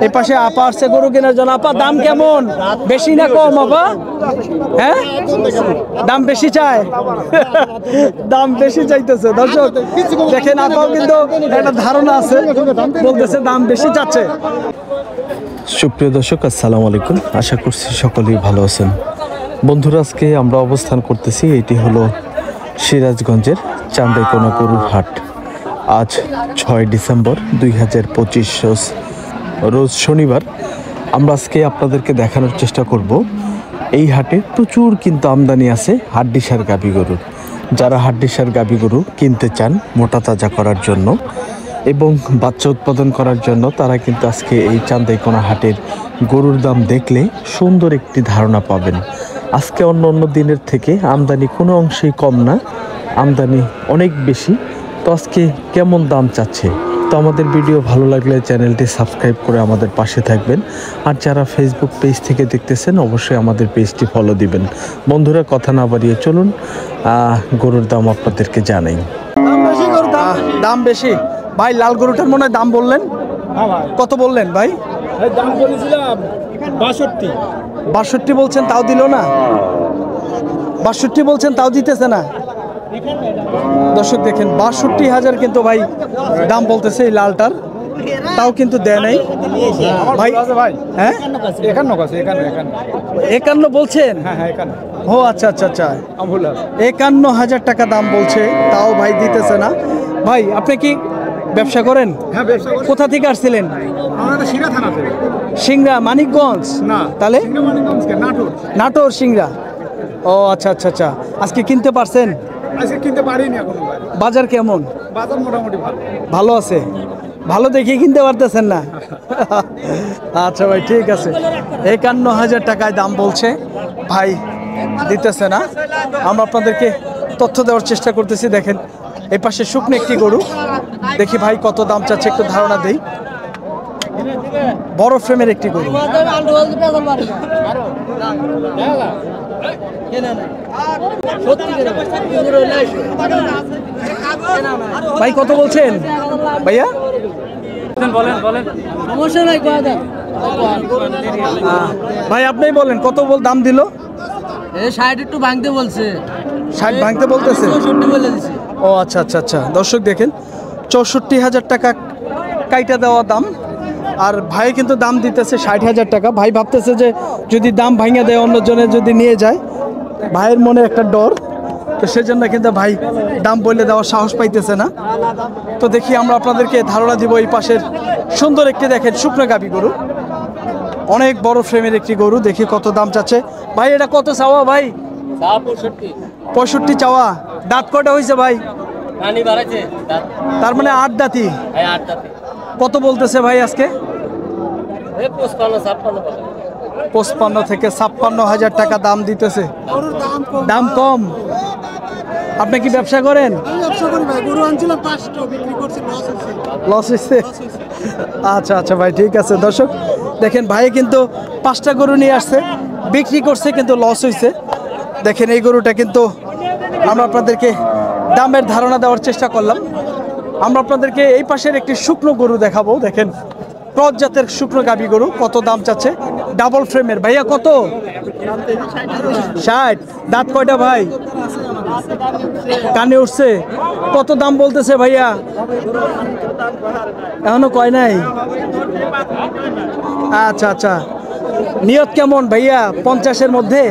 এই পাশে আপা আসছে গরু কেনার জন্য। আপা দাম কেমন, বেশি না কম আপা? হ্যাঁ দাম বেশি চায়, দাম বেশি চাইতেছে। দর্শক দেখেন আপাও কিন্তু একটা ধারণা আছে, বলতেছে দাম বেশি চাচ্ছে। সুপ্রিয় দর্শক আসসালামু আলাইকুম, আশা করছি সকলেই ভালো আছেন। বন্ধুরা আজকে আমরা অবস্থান করতেছি, এটি হলো সিরাজগঞ্জের চান্দাইকোনা গরুর হাট। আজ 6 ডিসেম্বর 2025 রোজ শনিবার। আমরা আজকে আপনাদেরকে দেখানোর চেষ্টা করব এই হাটে প্রচুর কিন্তু আমদানি আছে হাড্ডিসার গাভী গরুর। যারা হাড্ডিসার গাভী গরু কিনতে চান মোটা তাজা করার জন্য এবং বাচ্চা উৎপাদন করার জন্য, তারা কিন্তু আজকে এই চান্দাইকোনা হাটের গরুর দাম দেখলে সুন্দর একটি ধারণা পাবেন। আজকে অন্য অন্য দিনের থেকে আমদানি কোনো অংশেই কম না, আমদানি অনেক বেশি। তো আজকে কেমন দাম চাচ্ছে, তো আমাদের ভিডিও ভালো লাগলে চ্যানেলটি সাবস্ক্রাইব করে আমাদের পাশে থাকবেন। আর যারা ফেসবুক পেজ থেকে দেখতেছেন অবশ্যই আমাদের পেজটি ফলো দিবেন। বন্ধুরা কথা না বাড়িয়ে চলুন গরুর দাম আপনাদেরকে জানাই। দাম বেশি ভাই, লাল গরুটার মনে হয় দাম বললেন, কত বললেন ভাই? দাম বলেছিলাম 62। 62 বলছেন, তাও দিল না? 62 বলছেন, তাও দিতেছে না। দর্শক দেখেন 62,000 কিন্তু ভাই দাম বলতেছে এই লালটার, তাও কিন্তু দেয় নাই ভাই। হ্যাঁ 51 বলছেন? ও আচ্ছা আচ্ছা আচ্ছা, 51,000 টাকা দাম বলছে, তাও ভাই দিতেছে না। ভাই আপনি কি ব্যবসা করেন? হ্যাঁ ব্যবসা করি। কোথা থেকে আসছিলেন? আমাদের সিংড়া থানা থেকে। সিংড়া মানিকগঞ্জ? না, তাহলে সিংড়া মানিকগঞ্জ কে নাটোর। নাটোর সিংড়া। ও আচ্ছা আচ্ছা আচ্ছা, আজকে কিনতে পারছেন? আজকে কিনতে পারিনি এখন। বাজার কেমন? বাজার মোটামুটি ভালো। ভালো আছে, ভালো দেখে কিনতে পারতেছেন না? আচ্ছা ভাই ঠিক আছে। 51,000 টাকায় দাম বলছে ভাই, দিতেছে না। আমরা আপনাদেরকে তথ্য দেওয়ার চেষ্টা করতেছি। দেখেন এই পাশে শুকনো একটি গরু, দেখি ভাই কত দাম চাচ্ছে, একটু ধারণা দেই। বড় ফ্রেমের একটি গরু। ভাই কত বলছেন ভাইয়া? ভাই আপনি বলেন কত দাম দিল? 60 একটু ভাঙতে বলছে। 60 ভাঙতে বলতেছে? 64 বলে দিছে। ও আচ্ছা আচ্ছা আচ্ছা, দর্শক দেখেন 64,000 টাকা কাইটা দেওয়া দাম, আর ভাই কিন্তু দাম দিতেছে 60,000 টাকা। ভাই ভাবতেছে যে যদি দাম ভাঙে দেয় অন্যজনের যদি নিয়ে যায়, ভাইয়ের মনে একটা ডর, তো সেজন্য কিন্তু ভাই দাম বলে দেওয়ার সাহস পাইতেছে না। তো দেখি আমরা আপনাদেরকে ধারণা দিব। এই পাশের সুন্দর একটি দেখেন শুকনো গাভী গরু, অনেক বড় ফ্রেমের একটি গরু, দেখি কত দাম চাচ্ছে। ভাই এটা কত চাওয়া ভাই? 65 চাওয়া। দাঁত কয়টা হয়েছে ভাই? তার মানে 8 দাঁতই। কত বলতেছে ভাই আজকে? 55 থেকে 56,000 টাকা দাম দিতেছে। দাম কম। আপনি কি ব্যবসা করেন? লস হয়েছে? আচ্ছা আচ্ছা ভাই ঠিক আছে। দর্শক দেখেন ভাই কিন্তু 5টা গরু নিয়ে আসছে, বিক্রি করছে কিন্তু লস হয়েছে। দেখেন এই গরুটা কিন্তু আমরা আপনাদেরকে দামের ধারণা দেওয়ার চেষ্টা করলাম। আমরা আপনাদেরকে এই পাশের একটি শুকনো গরু দেখাবো। দেখেন ক্রস জাতের শুকনো গাভী গরু, কত দাম চাচ্ছে? ডাবল ফ্রেমের। ভাইয়া কত? 60। দাঁত কয়টা ভাই? কানে উঠছে? কত দাম বলতেছে ভাইয়া? এখনো কয় নাই? আচ্ছা আচ্ছা, নিয়ত কেমন ভাইয়া? 50-এর মধ্যে?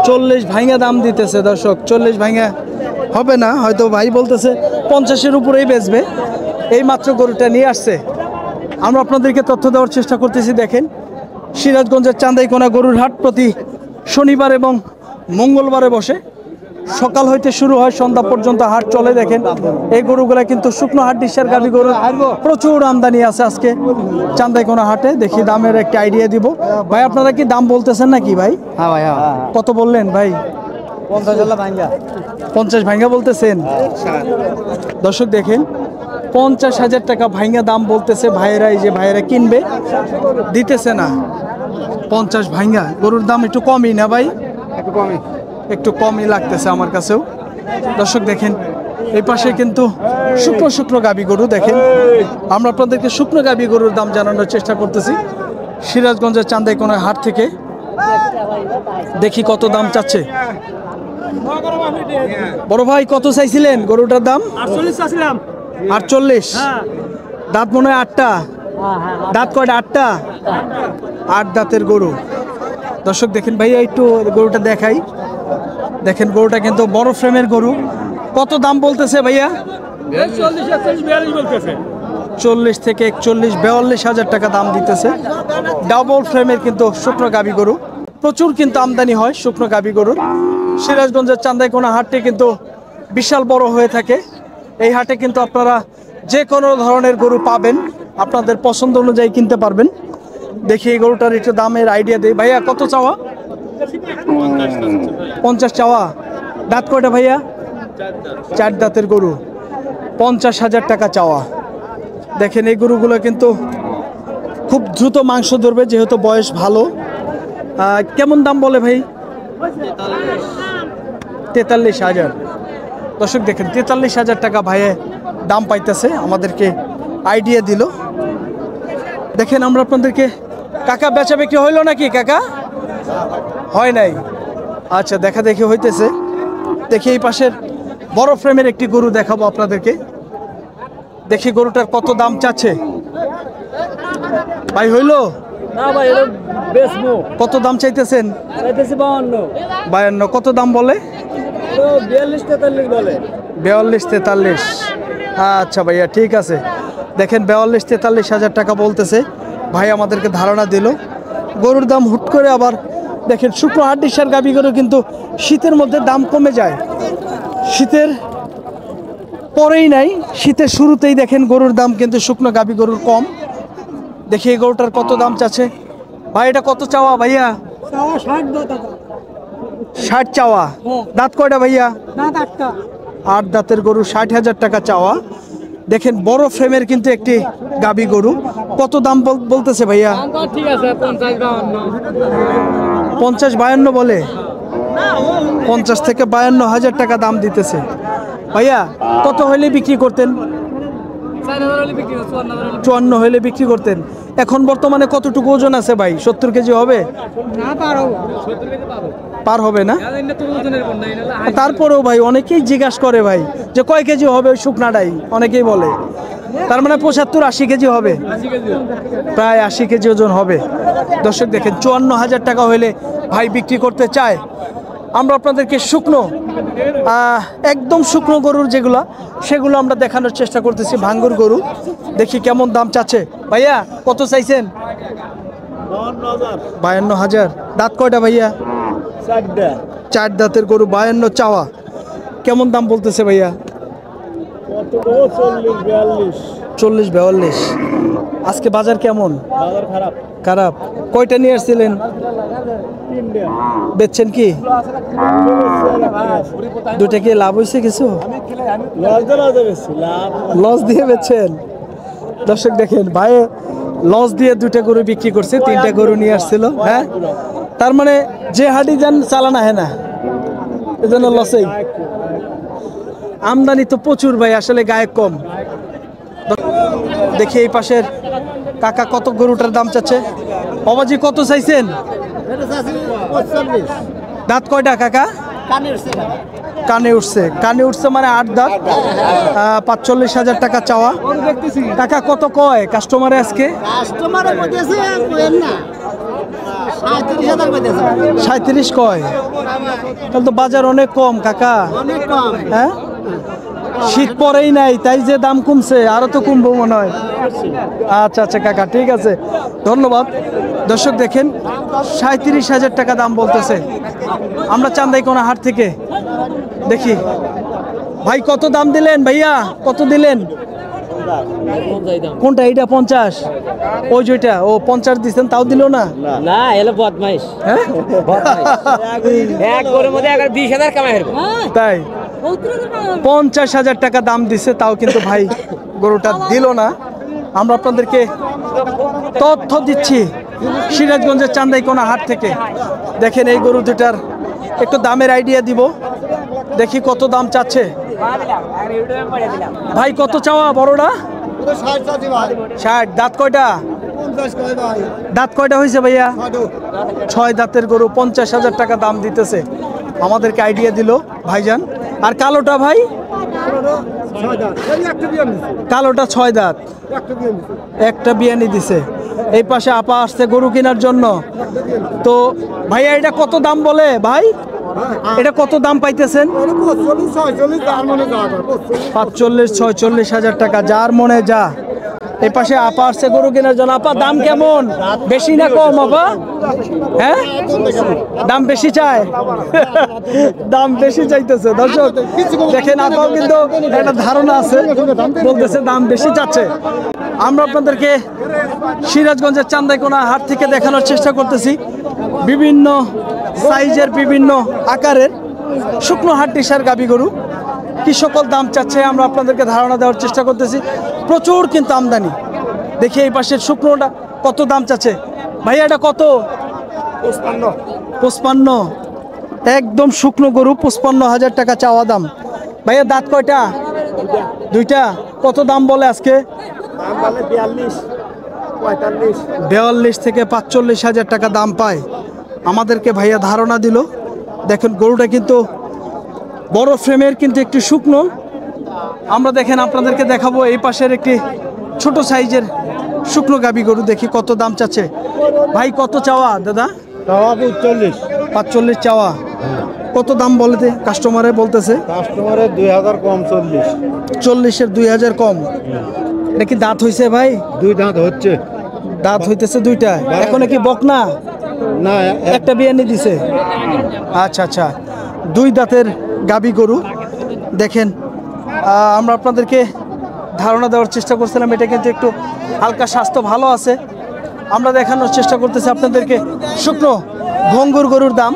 40 ভাঙা দাম দিতেছে। দর্শক 40 ভাঙা হবে না, হয়তো ভাই বলতেছে 50-এর উপরেই বেচবে। এই মাত্র গরুটা নিয়ে আসছে, আমরা আপনাদেরকে তথ্য দেওয়ার চেষ্টা করতেছি। দেখেন সিরাজগঞ্জের চান্দাইকোনা গরুর হাট প্রতি শনিবার এবং মঙ্গলবারে বসে, সকাল হইতে শুরু হয় সন্ধ্যা পর্যন্ত হাট চলে। দেখেন এই গরুগুলা কিন্তু শুকনো হাড্ডিসার গাভী গরু, প্রচুর আমদানি আছে আজকে চান্দাইকোনা হাটে। দেখি দামের একটা আইডিয়া দিব। ভাই আপনারা কি দাম বলতেছেন নাকি ভাই? হ্যাঁ ভাই, হ্যাঁ। কত বললেন ভাই? 50 ভাঙ্গা বলতেছেন। দর্শক দেখেন 50,000 টাকা ভাঙ্গা দাম বলতেছে ভাইয়েরা। এই যে ভাইয়েরা কিনবে, দিতেছে না। 50 ভাঙ্গা গরুর দাম একটু কমই না ভাই? একটু কমই লাগতেছে আমার কাছেও। দর্শক দেখেন এই পাশে কিন্তু শুকনো শুকনো গাবি গরু দেখেন। আমরা আপনাদেরকে শুকনো গাবি গরুর দাম জানানোর চেষ্টা করতেছি সিরাজগঞ্জের চান্দাইকোনা হাট থেকে। দেখি কত দাম চাচ্ছে। বড় ভাই কত চাইছিলেন গরুটার দাম? 48। দাঁত মনে হয় 8টা। দাঁত কয়টা? 8টা। 8 দাঁতের গরু। দর্শক দেখেন ভাইয়া একটু গরুটা দেখাই। দেখেন গরুটা কিন্তু বড় ফ্রেমের গরু। কত দাম বলতেছে ভাইয়া? 40 থেকে 41 42 হাজার টাকা দাম দিতেছে। ডাবল ফ্রেমের কিন্তু শুকনো গাবি গরু। প্রচুর কিন্তু আমদানি হয় শুকনো গাবি গরুর। সিরাজগঞ্জের চান্দাইকোনা হাটটি কিন্তু বিশাল বড় হয়ে থাকে। এই হাটে কিন্তু আপনারা যে কোনো ধরনের গরু পাবেন, আপনাদের পছন্দ অনুযায়ী কিনতে পারবেন। দেখি এই গরুটার একটু দামের আইডিয়া দেই। ভাইয়া কত চাওয়া? 50 চাওয়া। দাঁত কয়টা ভাইয়া? 4 দাঁতের গরু। 50,000 টাকা চাওয়া। দেখেন এই গরুগুলো কিন্তু খুব দ্রুত মাংস ধরবে যেহেতু বয়স ভালো। কেমন দাম বলে ভাই? 43,000। দর্শক দেখেন 43,000 টাকা ভাইয়ে দাম পাইতেছে, আমাদেরকে আইডিয়া দিল। দেখেন আমরা আপনাদেরকে কাকা বেচা বিক্রি হইলো নাকি কাকা? হয় নাই। আচ্ছা দেখা দেখি হইতেছে। দেখি এই পাশের বড় ফ্রেমের একটি গরু দেখাবো আপনাদেরকে। দেখি গরুটার কত দাম চাচ্ছে ভাই। হইলো না ভাই এটা বেচবো। কত দাম চাইতেছেন? চাইতেছি 52। 52। কত দাম বলে? 42-43 বলে। 42-43। আচ্ছা ভাইয়া ঠিক আছে। দেখেন 42-43 হাজার টাকা বলতেছে ভাই, আমাদেরকে ধারণা দিল। গরুর দাম হুট করে আবার দেখেন শুকনো হাড্ডিসার গাবি গরু কিন্তু শীতের মধ্যে দাম কমে যায়। শীতের পরেই নাই, শীতের শুরুতেই দেখেন গরুর দাম কিন্তু শুকনো গাবি গরুর কম। দেখি এই গরুটার কত দাম চাচ্ছে ভাই। এটা কত চাওয়া ভাইয়া? 60 চাওয়া। দাঁত কয়টা ভাইয়া? 8 দাঁতের গরু। 60,000 টাকা চাওয়া। দেখেন বড় ফ্রেমের কিন্তু একটি গাবি গরু। কত দাম বলতেছে ভাইয়া? ঠিক আছে 50-52 বলে। 50 থেকে 52 হাজার টাকা দাম দিতেছে ভাইয়া। কত হইলে বিক্রি করতেন? 54 হইলে বিক্রি করতেন। এখন বর্তমানে কতটুকু ওজন আছে ভাই? 70 কেজি হবে? পার হবে না? তারপরেও ভাই অনেকেই জিজ্ঞাসা করে ভাই যে কয় কেজি হবে ওই শুকনাটাই, অনেকেই বলে। তার মানে 75-80 কেজি হবে, প্রায় 80 কেজি ওজন হবে। দর্শক দেখেন 54,000 টাকা হইলে ভাই বিক্রি করতে চায়। আমরা আপনাদেরকে শুকনো একদম শুকনো গরুর যেগুলো সেগুলো আমরা দেখানোর চেষ্টা করতেছি। ভাঙ্গুর গরু দেখি কেমন দাম চাচ্ছে ভাইয়া। কত চাইছেন? 52,000। দাঁত কয়টা ভাইয়া? 4 দাঁতের গরু। 52 চাওয়া। কেমন দাম বলতেছে ভাইয়া? 40-42। আজকে বাজার কেমন? খারাপ। কয়টা নিয়ে আসছিলেন? বেচছেন কি? দুটা কি লাভ হয়েছে কিছু? লস দিয়ে বেচছেন। দর্শক দেখেন ভাই লস দিয়ে 2টা গরু বিক্রি করছে, 3টা গরু নিয়ে আসছিল। হ্যাঁ, তার মানে যে হাডি যান চালান আহে না, এজন্য লসেই। আমদানি তো প্রচুর ভাই, আসলে গায়ে কম। দেখি এই পাশের কাকা কত গরুটার দাম চাচ্ছে। বাবাজি কত চাইছেন? দাঁত কয়টা কাকা? কানে উঠছে। কানে উঠছে মানে 8 দাঁত। 45,000 টাকা চাওয়া। কাকা কত কয় কাস্টমারে আজকে? 37 কয়। তাহলে তো বাজার অনেক কম কাকা। হ্যাঁ, শীত পরেই নাই তাই যে দাম কমছে, আরো তো কমবো মনে হয়। আচ্ছা আচ্ছা কাকা ঠিক আছে, ধন্যবাদ। দর্শক দেখেন 37,000 টাকা দাম বলতেছে। আমরা চান্দাইকোনা হাট থেকে। দেখি ভাই কত দাম দিলেন ভাইয়া? কত দিলেন? কোনটা? এইটা 50? ওই যেটা ও 50 দিচ্ছেন তাও দিল না? না এলো বদমাইশ। হ্যাঁ, এক গরুর মধ্যে 20,000 কামাই হবে। তাই 50,000 টাকা দাম দিছে, তাও কিন্তু ভাই গরুটা দিল না। আমরা আপনাদেরকে তথ্য দিচ্ছি সিরাজগঞ্জের চান্দাইকোনা হাট থেকে। দেখেন এই গরু দুটার একটু দামের আইডিয়া দিব। দেখি কত দাম চাচ্ছে ভাই, কত চাওয়া বড়টা? 60। দাঁত কয়টা? দাঁত কয়টা হয়েছে ভাইয়া? 6 দাঁতের গরু, 50,000 টাকা দাম দিতেছে। আমাদেরকে আইডিয়া দিল ভাইজান। আর কালোটা ভাই? কালোটা 6 দাঁত, একটা বিয়ানি দিছে। এই পাশে আপা আসছে গরু কেনার জন্য। তো ভাইয়া এটা কত দাম বলে ভাই? এটা কত দাম পাইতেছেন? 45-46,000 টাকা, যার মনে যা। এই পাশে আপা আসছে গরু কেনার জন্য। আপা দাম কেমন, বেশি না কম আপা? হ্যাঁ, দাম বেশি চায়, দাম বেশি চাইতেছে। দর্শক দেখেন, আপাও কিন্তু একটা ধারণা আছে, বলতেছে দাম বেশি চাচ্ছে। আমরা আপনাদেরকে সিরাজগঞ্জের চান্দাইকোনা হাট থেকে দেখানোর চেষ্টা করতেছি বিভিন্ন সাইজের, বিভিন্ন আকারের শুকনো হাড্ডিসার গাভী গরু কি সকল দাম চাচ্ছে আমরা আপনাদেরকে ধারণা দেওয়ার চেষ্টা করতেছি। প্রচুর কিন্তু আমদানি। দেখি এই পাশের শুকনোটা কত দাম চাচ্ছে ভাইয়া? এটা কত? 55। একদম শুকনো গরু, 55,000 টাকা চাওয়া দাম। ভাইয়া দাঁত কয়টা? 2টা। কত দাম বলে আজকে? 42 থেকে 45,000 টাকা দাম পায়। আমাদেরকে ভাইয়া ধারণা দিল। দেখেন গরুটা কিন্তু বড় ফ্রেমের, কিন্তু একটু শুকনো। আমরা দেখেন আপনাদেরকে দেখাবো এই পাশের একটি ছোট সাইজের শুকনো গাবি গরু। দেখি কত দাম চাচ্ছে ভাই। কত চাওয়া দাদা? 45 চাওয়া। কত দাম বলতে কাস্টমারে বলতেছে? কাস্টমারের 2000 কম, 40-এর 2000 কম। এটা কি দাঁত হইছে ভাই? 2 দাঁত হচ্ছে। দাঁত হইতেছে 2টা। এখন কি বকনা? না, একটা বিয়ানি দিছে। আচ্ছা আচ্ছা, 2 দাঁতের গাবি গরু। দেখেন আমরা আপনাদেরকে ধারণা দেওয়ার চেষ্টা করছিলাম, এটা কিন্তু একটু হালকা স্বাস্থ্য ভালো আছে। আমরা দেখানোর চেষ্টা করতেছি আপনাদেরকে শুকনো ভঙ্গুর গরুর দাম।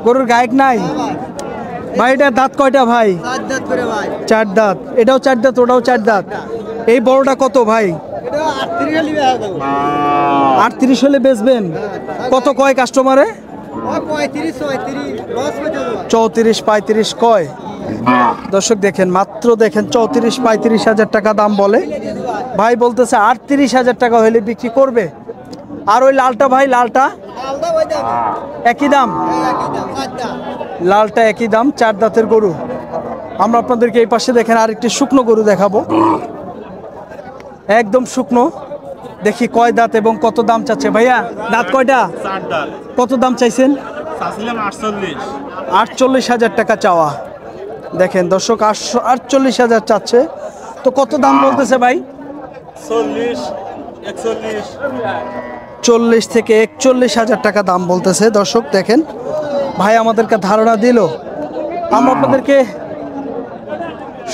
গরুর গায়েক নাই ভাই। এটা দাঁত কয়টা ভাই? 4 দাঁত। এটাও 4 দাঁত, ওটাও 4 দাঁত। এই বড়টা কত ভাই? 38 হলে বেচবেন? কত কয় কাস্টমারে? 34-35 কয়। দর্শক দেখেন, মাত্র দেখেন 34-35,000 টাকা দাম বলে। ভাই বলতেছে 38,000 টাকা হলে বিক্রি করবে। আর ওই লালটা ভাই? লালটা একই দাম? লালটা একই দাম, 4 দাঁতের গরু। আমরা আপনাদেরকে এই পাশে দেখেন আরেকটি শুকনো গরু দেখাবো, একদম শুকনো। দেখি কয় দাঁত এবং কত দাম চাচ্ছে ভাইয়া। দাঁত কয়টা? 4 দাঁত। কত দাম চাইছেন? চাইছিলাম 48। 48,000 টাকা চাওয়া। দেখেন দর্শক, 48,000 চাচ্ছে। তো কত দাম বলতেছে ভাই? 40-41। 40 থেকে 41,000 টাকা দাম বলতেছে। দর্শক দেখেন, ভাই আমাদেরকে ধারণা দিল। আমরা আপনাদেরকে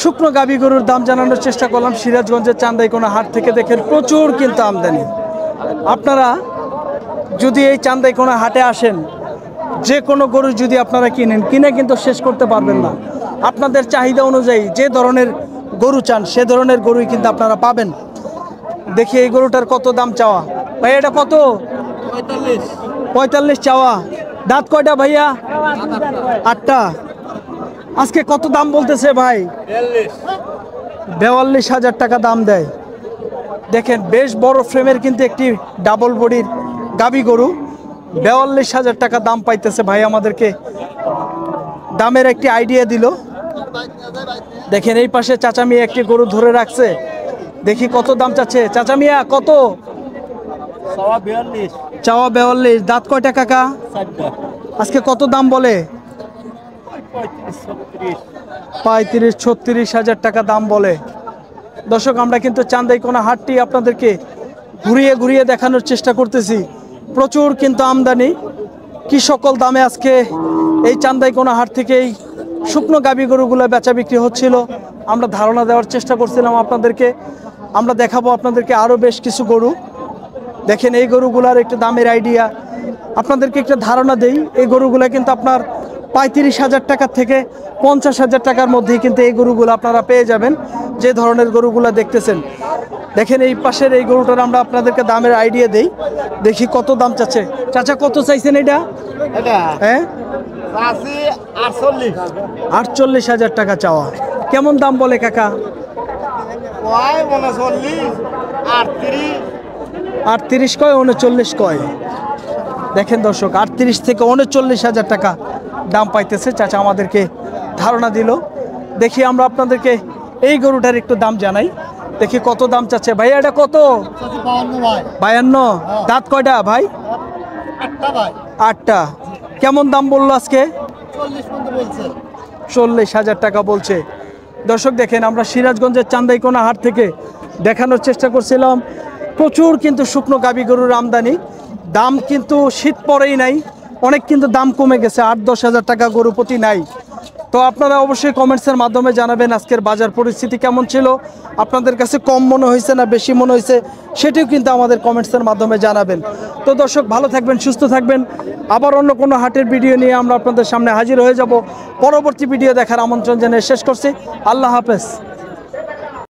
শুকনো গাবি গরুর দাম জানানোর চেষ্টা করলাম সিরাজগঞ্জের চান্দাইকোনা হাট থেকে। দেখেন প্রচুর কিন্তু আমদানি। আপনারা যদি এই চান্দাইকোনা হাটে আসেন, যে কোনো গরু যদি আপনারা কিনেন, কিনে কিন্তু শেষ করতে পারবেন না। আপনাদের চাহিদা অনুযায়ী যে ধরনের গরু চান, সে ধরনের গরুই কিন্তু আপনারা পাবেন। দেখি এই গরুটার কত দাম চাওয়া ভাই? এটা কত? 45 চাওয়া। দাঁত কয়টা ভাইয়া? 8টা। আজকে কত দাম বলতেছে ভাই? 42,000 টাকা দাম দেয়। দেখেন বেশ বড় ফ্রেমের কিন্তু একটি ডাবল বডির গাবি গরু। 42,000 টাকা দাম পাইতেছে। ভাই আমাদেরকে দামের একটি আইডিয়া দিল। দেখেন এই পাশে চাচা মিয়া একটি গরু ধরে রাখছে। দেখি কত দাম চাচ্ছে চাচা মিয়া। কত চাওয়া? 42। দাঁত কয়টা কাকা? আজকে কত দাম বলে? 35-36,000 টাকা দাম বলে। দর্শক আমরা কিন্তু চান্দাইকোনা হাটটি আপনাদেরকে ঘুরিয়ে ঘুরিয়ে দেখানোর চেষ্টা করতেছি। প্রচুর কিন্তু আমদানি। কি সকল দামে আজকে এই চান্দাইকোনা হাট থেকে এই শুকনো গাবি গরুগুলো বেচা বিক্রি হচ্ছিল আমরা ধারণা দেওয়ার চেষ্টা করছিলাম আপনাদেরকে। আমরা দেখাবো আপনাদেরকে আরও বেশ কিছু গরু। দেখেন এই গরুগুলার একটু দামের আইডিয়া আপনাদেরকে একটা ধারণা দেই। এই গরুগুলো কিন্তু আপনার 35,000 টাকা থেকে 50,000 টাকার মধ্যেই কিন্তু এই গরুগুলো আপনারা পেয়ে যাবেন, যে ধরনের গরুগুলো দেখতেছেন। দেখেন এই পাশের এই গরুটার আমরা আপনাদেরকে দামের আইডিয়া দেই। দেখি কত দাম চাচ্ছে চাচা। কত চাইছেন এটা? হ্যাঁ চাষি 48 48,000 টাকা চাওয়া। কেমন দাম বলে কাকা? কয় 39 38 38 কয়, 39 কয়। দেখেন দর্শক, 38 থেকে 39,000 টাকা দাম পাইতেছে। চাচা আমাদেরকে ধারণা দিল। দেখি আমরা আপনাদেরকে এই গরুটার একটু দাম জানাই, দেখি কত দাম চাচ্ছে। ভাই এটা কত? 52। দাঁত কয়টা ভাই? 8টা। কেমন দাম বললো আজকে? 40,000 টাকা বলছে। দর্শক দেখেন, আমরা সিরাজগঞ্জের চান্দাইকোনা হাট থেকে দেখানোর চেষ্টা করছিলাম, প্রচুর কিন্তু শুকনো গাভী গরুর আমদানি। দাম কিন্তু শীত পরেই নাই, অনেক কিন্তু দাম কমে গেছে, 8-10 হাজার টাকা গরু প্রতি নাই। তো আপনারা অবশ্যই কমেন্টসের মাধ্যমে জানাবেন আজকের বাজার পরিস্থিতি কেমন ছিল, আপনাদের কাছে কম মনে হয়েছে না বেশি মনে হয়েছে, সেটিও কিন্তু আমাদের কমেন্টসের মাধ্যমে জানাবেন। তো দর্শক ভালো থাকবেন, সুস্থ থাকবেন। আবার অন্য কোনো হাটের ভিডিও নিয়ে আমরা আপনাদের সামনে হাজির হয়ে যাব। পরবর্তী ভিডিও দেখার আমন্ত্রণ জানিয়ে শেষ করছি। আল্লাহ হাফেজ।